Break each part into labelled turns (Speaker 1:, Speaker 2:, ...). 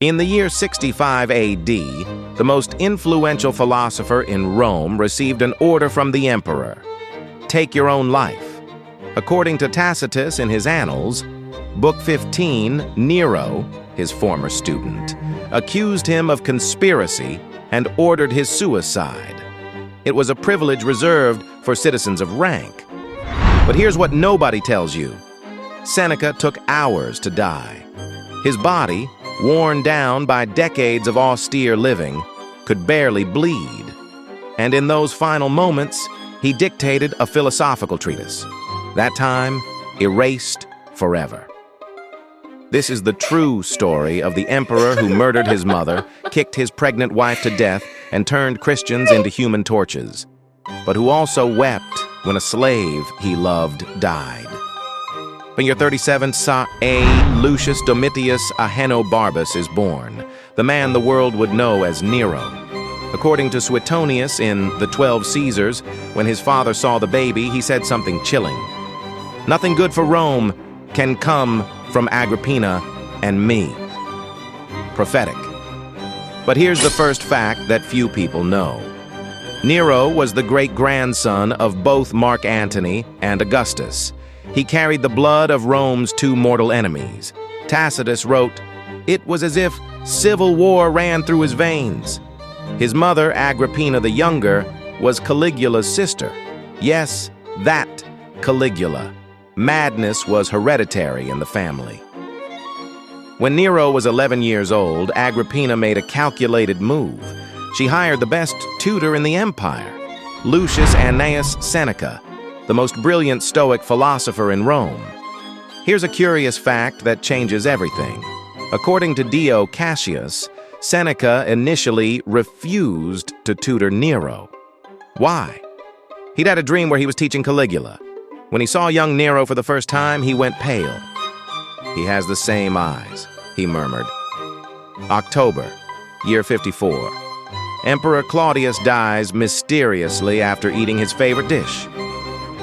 Speaker 1: In the year 65 AD, the most influential philosopher in Rome received an order from the emperor: take your own life. According to Tacitus in his Annals, Book 15, Nero, his former student, accused him of conspiracy and ordered his suicide. It was a privilege reserved for citizens of rank. But here's what nobody tells you. Seneca took hours to die. His body, worn down by decades of austere living, could barely bleed. And in those final moments, he dictated a philosophical treatise, that time erased forever. This is the true story of the emperor who murdered his mother, kicked his pregnant wife to death, and turned Christians into human torches, but who also wept when a slave he loved died. In year 37, Lucius Domitius Ahenobarbus is born, the man the world would know as Nero. According to Suetonius in The 12 Caesars, when his father saw the baby, he said something chilling. Nothing good for Rome can come from Agrippina and me. Prophetic. But here's the first fact that few people know. Nero was the great-grandson of both Mark Antony and Augustus. He carried the blood of Rome's two mortal enemies. Tacitus wrote, "It was as if civil war ran through his veins." His mother, Agrippina the Younger, was Caligula's sister. Yes, that Caligula. Madness was hereditary in the family. When Nero was 11 years old, Agrippina made a calculated move. She hired the best tutor in the empire, Lucius Annaeus Seneca, the most brilliant Stoic philosopher in Rome. Here's a curious fact that changes everything. According to Dio Cassius, Seneca initially refused to tutor Nero. Why? He'd had a dream where he was teaching Caligula. When he saw young Nero for the first time, he went pale. "He has the same eyes," he murmured. October, year 54. Emperor Claudius dies mysteriously after eating his favorite dish,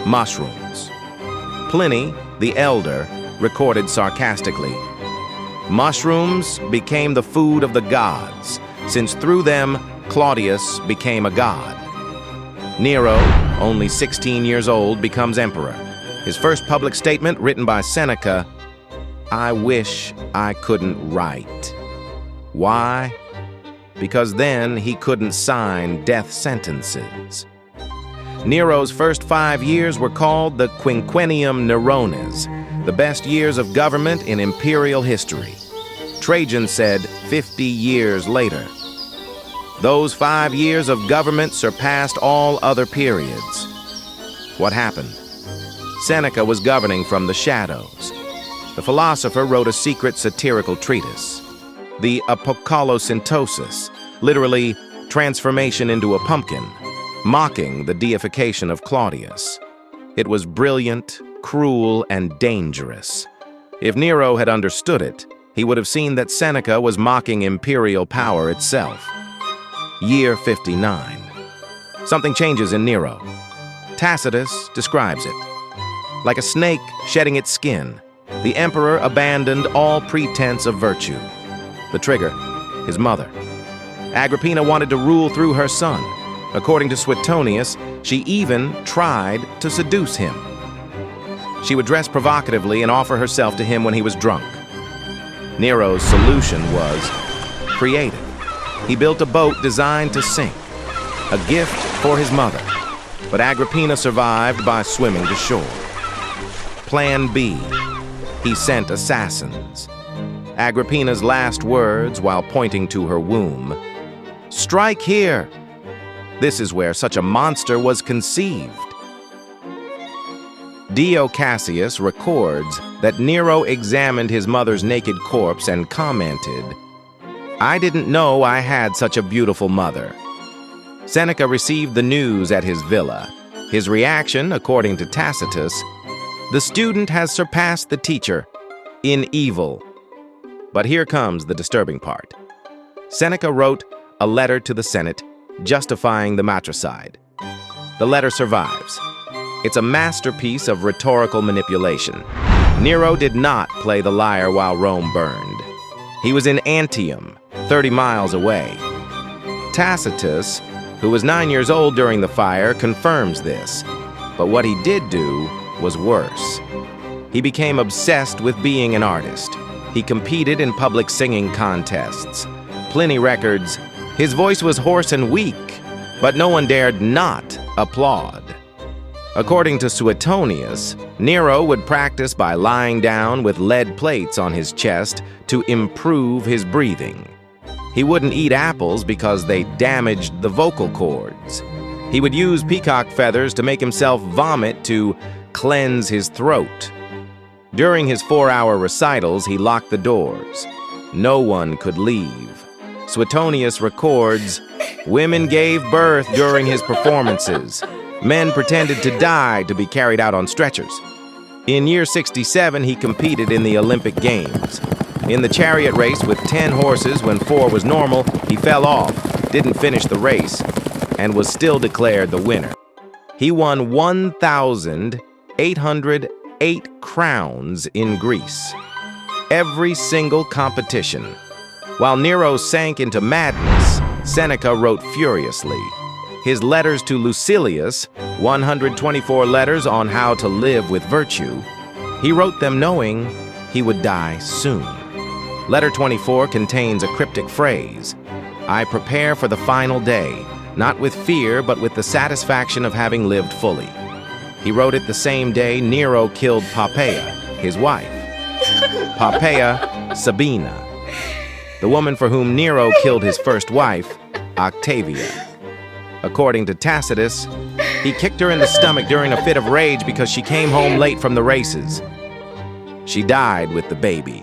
Speaker 1: mushrooms. Pliny, the Elder, recorded sarcastically, "Mushrooms became the food of the gods, since through them Claudius became a god." Nero, only 16 years old, becomes emperor. His first public statement, written by Seneca, "I wish I couldn't write." Why? Because then he couldn't sign death sentences. Nero's first 5 years were called the Quinquennium Nerones, the best years of government in imperial history. Trajan said 50 years later. Those 5 years of government surpassed all other periods. What happened? Seneca was governing from the shadows. The philosopher wrote a secret satirical treatise, the Apokolosyntosis, literally transformation into a pumpkin, mocking the deification of Claudius. It was brilliant, cruel, and dangerous. If Nero had understood it, he would have seen that Seneca was mocking imperial power itself. Year 59. Something changes in Nero. Tacitus describes it. Like a snake shedding its skin, the emperor abandoned all pretense of virtue. The trigger, his mother. Agrippina wanted to rule through her son. According to Suetonius, she even tried to seduce him. She would dress provocatively and offer herself to him when he was drunk. Nero's solution was creative. He built a boat designed to sink, a gift for his mother. But Agrippina survived by swimming to shore. Plan B. He sent assassins. Agrippina's last words while pointing to her womb, "Strike here." This is where such a monster was conceived. Dio Cassius records that Nero examined his mother's naked corpse and commented, "I didn't know I had such a beautiful mother." Seneca received the news at his villa. His reaction, according to Tacitus, "The student has surpassed the teacher in evil." But here comes the disturbing part. Seneca wrote a letter to the Senate justifying the matricide. The letter survives. It's a masterpiece of rhetorical manipulation. Nero did not play the liar while Rome burned. He was in Antium, 30 miles away. Tacitus, who was 9 years old during the fire, confirms this. But what he did do was worse. He became obsessed with being an artist. He competed in public singing contests. Pliny records, his voice was hoarse and weak, but no one dared not applaud. According to Suetonius, Nero would practice by lying down with lead plates on his chest to improve his breathing. He wouldn't eat apples because they damaged the vocal cords. He would use peacock feathers to make himself vomit to cleanse his throat. During his 4-hour recitals, he locked the doors. No one could leave. Suetonius records, women gave birth during his performances. Men pretended to die to be carried out on stretchers. In year 67, he competed in the Olympic Games. In the chariot race with 10 horses when 4 was normal, he fell off, didn't finish the race, and was still declared the winner. He won 1,808 crowns in Greece. Every single competition. While Nero sank into madness, Seneca wrote furiously. His letters to Lucilius, 124 letters on how to live with virtue, he wrote them knowing he would die soon. Letter 24 contains a cryptic phrase, I prepare for the final day, not with fear, but with the satisfaction of having lived fully. He wrote it the same day Nero killed Poppaea, his wife. Poppaea Sabina, the woman for whom Nero killed his first wife, Octavia. According to Tacitus, he kicked her in the stomach during a fit of rage because she came home late from the races. She died with the baby.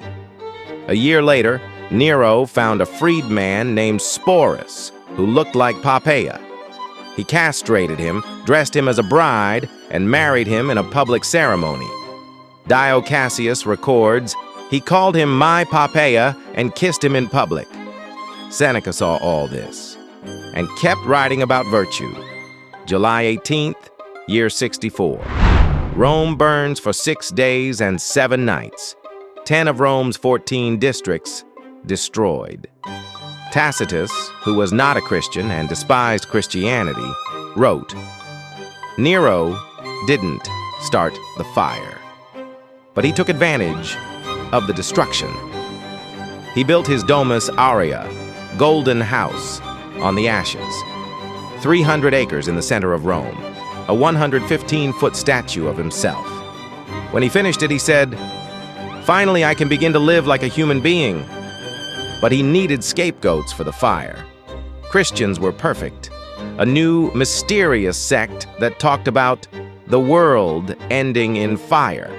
Speaker 1: A year later, Nero found a freedman named Sporus, who looked like Poppaea. He castrated him, dressed him as a bride, and married him in a public ceremony. Dio Cassius records, he called him my Poppaea and kissed him in public. Seneca saw all this and kept writing about virtue. July 18th, year 64. Rome burns for 6 days and 7 nights. 10 of Rome's 14 districts destroyed. Tacitus, who was not a Christian and despised Christianity, wrote, Nero didn't start the fire, but he took advantage of the destruction. He built his Domus Aurea, golden house, on the ashes. 300 acres in the center of Rome, a 115-foot statue of himself. When he finished it, he said, finally, I can begin to live like a human being. But he needed scapegoats for the fire. Christians were perfect, a new, mysterious sect that talked about the world ending in fire.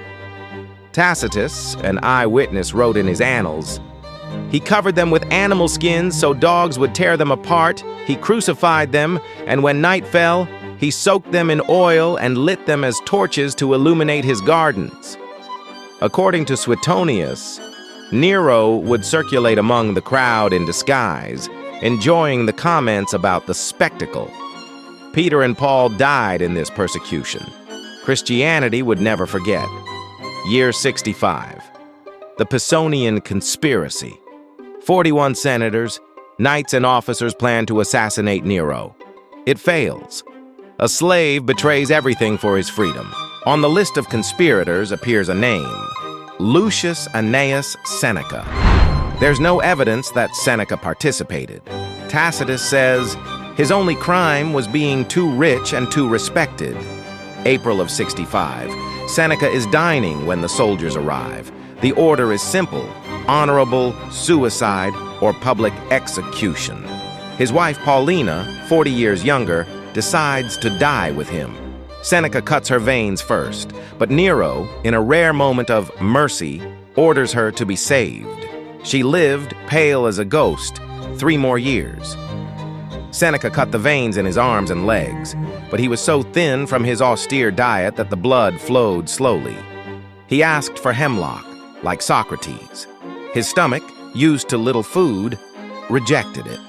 Speaker 1: Tacitus, an eyewitness, wrote in his annals, he covered them with animal skins so dogs would tear them apart, he crucified them, and when night fell, he soaked them in oil and lit them as torches to illuminate his gardens. According to Suetonius, Nero would circulate among the crowd in disguise, enjoying the comments about the spectacle. Peter and Paul died in this persecution. Christianity would never forget. Year 65. The Pisonian Conspiracy. 41 senators, knights and officers plan to assassinate Nero. It fails. A slave betrays everything for his freedom. On the list of conspirators appears a name, Lucius Annaeus Seneca. There's no evidence that Seneca participated. Tacitus says his only crime was being too rich and too respected. April of 65. Seneca is dining when the soldiers arrive. The order is simple, honorable suicide or public execution. His wife Paulina, 40 years younger, decides to die with him. Seneca cuts her veins first, but Nero, in a rare moment of mercy, orders her to be saved. She lived, pale as a ghost, 3 more years. Seneca cut the veins in his arms and legs, but he was so thin from his austere diet that the blood flowed slowly. He asked for hemlock, like Socrates. His stomach, used to little food, rejected it.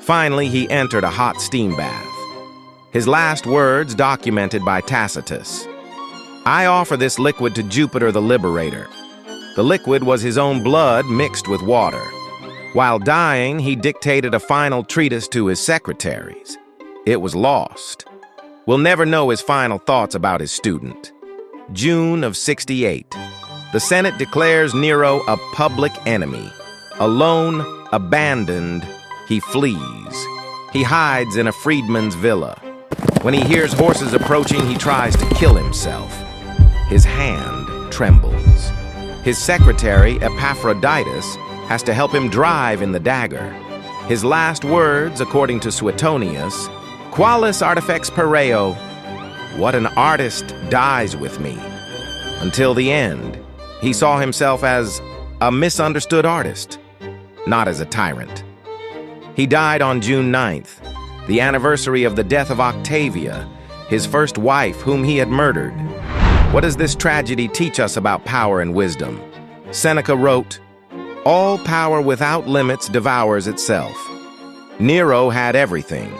Speaker 1: Finally, he entered a hot steam bath. His last words documented by Tacitus. I offer this liquid to Jupiter the Liberator. The liquid was his own blood mixed with water. While dying, he dictated a final treatise to his secretaries. It was lost. We'll never know his final thoughts about his student. June of 68. The Senate declares Nero a public enemy. Alone, abandoned, he flees. He hides in a freedman's villa. When he hears horses approaching, he tries to kill himself. His hand trembles. His secretary, Epaphroditus, has to help him drive in the dagger. His last words, according to Suetonius, "Qualis artifex pareo," what an artist dies with me. Until the end, he saw himself as a misunderstood artist, not as a tyrant. He died on June 9th, the anniversary of the death of Octavia, his first wife whom he had murdered. What does this tragedy teach us about power and wisdom? Seneca wrote, "All power without limits devours itself." Nero had everything: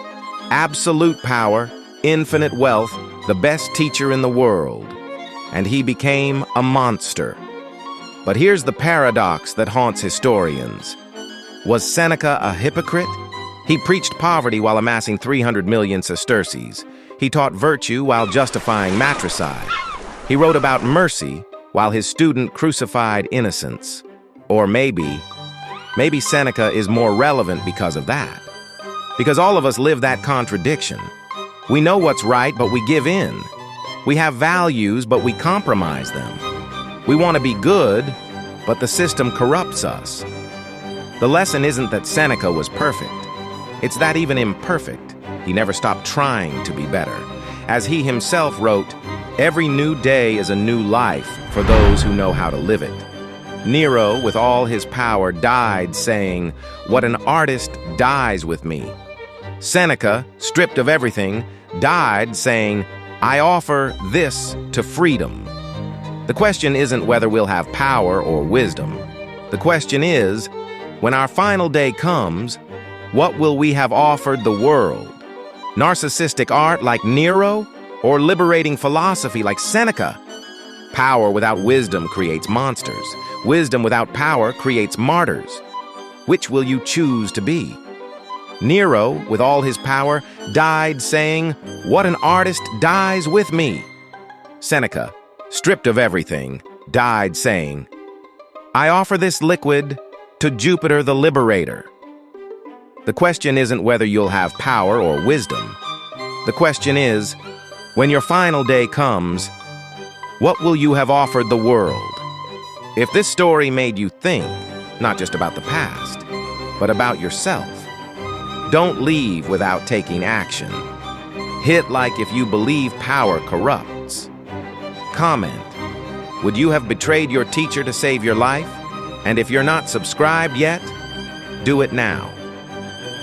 Speaker 1: absolute power, infinite wealth, the best teacher in the world. And he became a monster. But here's the paradox that haunts historians. Was Seneca a hypocrite? He preached poverty while amassing 300 million sesterces. He taught virtue while justifying matricide. He wrote about mercy while his student crucified innocence. Or maybe Seneca is more relevant because of that. Because all of us live that contradiction. We know what's right, but we give in. We have values, but we compromise them. We want to be good, but the system corrupts us. The lesson isn't that Seneca was perfect. It's that even imperfect, he never stopped trying to be better. As he himself wrote, "Every new day is a new life for those who know how to live it." Nero, with all his power, died saying, "What an artist dies with me." Seneca, stripped of everything, died saying, "I offer this to freedom." The question isn't whether we'll have power or wisdom. The question is, when our final day comes, what will we have offered the world? Narcissistic art like Nero, or liberating philosophy like Seneca? Power without wisdom creates monsters. Wisdom without power creates martyrs. Which will you choose to be? Nero, with all his power, died saying, "What an artist dies with me." Seneca, stripped of everything, died saying, "I offer this liquid to Jupiter the Liberator." The question isn't whether you'll have power or wisdom. The question is, when your final day comes, what will you have offered the world? If this story made you think, not just about the past, but about yourself, don't leave without taking action. Hit like if you believe power corrupts. Comment, would you have betrayed your teacher to save your life? And if you're not subscribed yet, do it now.